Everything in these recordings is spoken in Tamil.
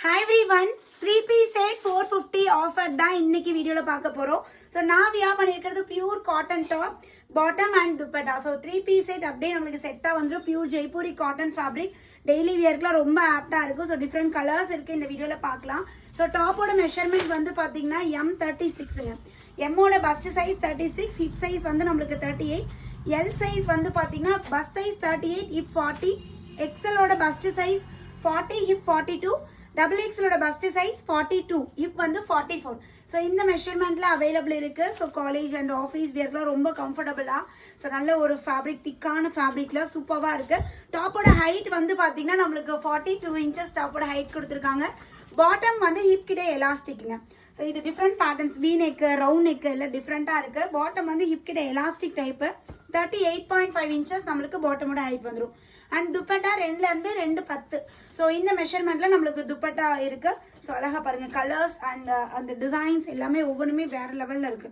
Hi everyone, 3-piece set 450 offer தான் இன்னைக்கு வீடியோல பார்க்க போறோம். So நான் வியர் பண்ணிருக்கிறது pure cotton top, bottom and dupatta. So 3-piece set அப்படியே உங்களுக்கு செட்டா வந்துரும். Pure Jaipuri cotton fabric. Daily வியர்க்குலாம் ரொம்ப ஆப்டா இருக்கும். So different colors இருக்கு இந்த வீடியோல பார்க்கலாம். So டாப்போட மெஷர்மென்ட் வந்து பாத்தீங்கன்னா M36ங்க. M ஓட பஸ்ட் சைஸ் 36, ஹிப் சைஸ் வந்து நமக்கு 38, L சைஸ் வந்து பாத்தீங்கன்னா பஸ்ட் சைஸ் 38, ஹிப் 40, XL ஓட பஸ்ட் சைஸ் 40, ஹிப் 42, டபுள் எக்ஸலோட பஸ்ட் சைஸ் 42, ஹிப் வந்து 44. ஸோ இந்த மெஷர்மெண்ட்ல அவைலபிள் இருக்கு. ஸோ காலேஜ் அண்ட் ஆஃபீஸ் வியர்க்குலாம் ரொம்ப கம்ஃபர்டபுளா, ஸோ நல்ல ஒரு ஃபேப்ரிக், திக்கான ஃபேப்ரிக்ல சூப்பரா இருக்கு. டாப்போட ஹைட் வந்து பாத்தீங்கன்னா நம்மளுக்கு 42 இன்ச்சஸ் டாப்போட ஹைட் கொடுத்துருக்காங்க. பாட்டம் வந்து ஹிப் கிட்ட எலாஸ்டிக்ங்க. ஸோ இது different patterns, we neck, round neck எல்லாம் டிஃப்ரெண்டா இருக்கு. பாட்டம் வந்து ஹிப் கிட்ட எலாஸ்டிக் டைப், 38.5 இன்ச்சஸ் நம்மளுக்கு பாட்டமோட ஹைட் வந்துடும். அண்ட் துப்பட்டா 2ல இருந்து 2.10. ஸோ இந்த மெஷர்மெண்ட்ல நம்மளுக்கு துப்பட்டா இருக்கு. ஸோ அழகா பாருங்க, கலர்ஸ் அண்ட் அந்த டிசைன்ஸ் எல்லாமே ஒவ்வொன்றுமே வேற லெவல்ல இருக்கு.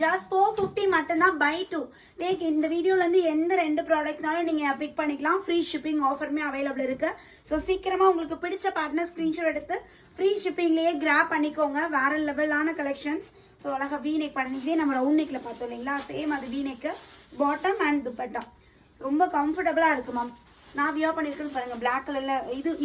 ஜஸ்ட் 450 மட்டும்தான். Buy 2 take. இந்த வீடியோல இருந்து எந்த 2 ப்ராடக்ட்ஸ்னாலும் நீங்க பிக் பண்ணிக்கலாம். ஃப்ரீ ஷிப்பிங் ஆஃபருமே அவைலபிள் இருக்கு. ஸோ சீக்கிரமா உங்களுக்கு பிடிச்ச பார்ட்னர் ஸ்கிரீன்ஷாட் எடுத்து ஃப்ரீ ஷிப்பிங்லயே கிராப் பண்ணிக்கோங்க. வேற லெவலான கலெக்ஷன்ஸ். ஸோ அழகா வி நெக் பண்ணிக்கிட்டே நம்ம ரவுண்ட் நெக்ல பார்த்தோம் இல்லைங்களா, சேம் அது V neck, bottom and dupatta ரொம்ப கம்ஃபர்டபுளா இருக்கு மேம். நான் வியர் பண்ணிருக்கேன்னு பாருங்க, பிளாக் கலர்ல.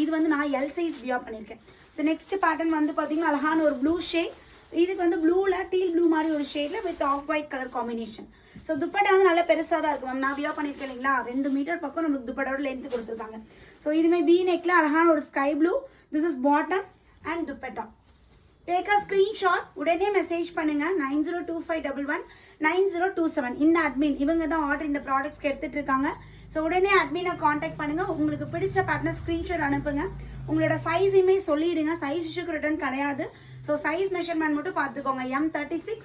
இது வந்து நான் எல் சைஸ் வியர் பண்ணிருக்கேன். ஸோ நெக்ஸ்ட் பேட்டர்ன் வந்து பாத்தீங்கன்னா அழகான ஒரு ப்ளூ ஷேட். இதுக்கு வந்து ப்ளூல டீல் ப்ளூ மாதிரி ஒரு ஷேட்ல with off white colour combination. So dupatta வந்து நல்லா பெருசா தான் இருக்கு மேம். நான் வியர் பண்ணிருக்கேன் இல்லைங்களா, 2 மீட்டர் பக்கம் நம்மளுக்கு துப்பட்டாவோட லென்த் கொடுத்துருக்காங்க. ஸோ இதுமே வி நெக்ல அழகான ஒரு sky blue. This is bottom and dupatta. Take a screenshot, உடனே மெசேஜ் பண்ணுங்க 9025119027. இந்த அட்மின் இவங்க தான் ஆர்டர் இந்த ப்ராடக்ட்ஸ்க்கு எடுத்துட்டு இருக்காங்க. ஸோ உடனே அட்மினை காண்டாக்ட் பண்ணுங்க. உங்களுக்கு பிடிச்ச பார்ட்னர் ஸ்கிரீன்ஷாட் அனுப்புங்க. உங்களோட சைஸுமே சொல்லிடுங்க. சைஸ் இஷ்யூக்கு ரிட்டர்ன் கிடையாது. ஸோ சைஸ் மெஷர்மெண்ட் மட்டும் பார்த்துக்கோங்க. M36,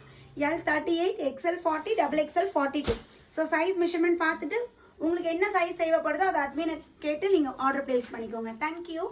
L38, XL 40, XXL 42. So size measurement பார்த்துட்டு உங்களுக்கு என்ன சைஸ் தேவைப்படுதோ அதை அட்மினை கேட்டு நீங்க ஆர்டர் பிளேஸ் பண்ணிக்கோங்க. தேங்க்யூ.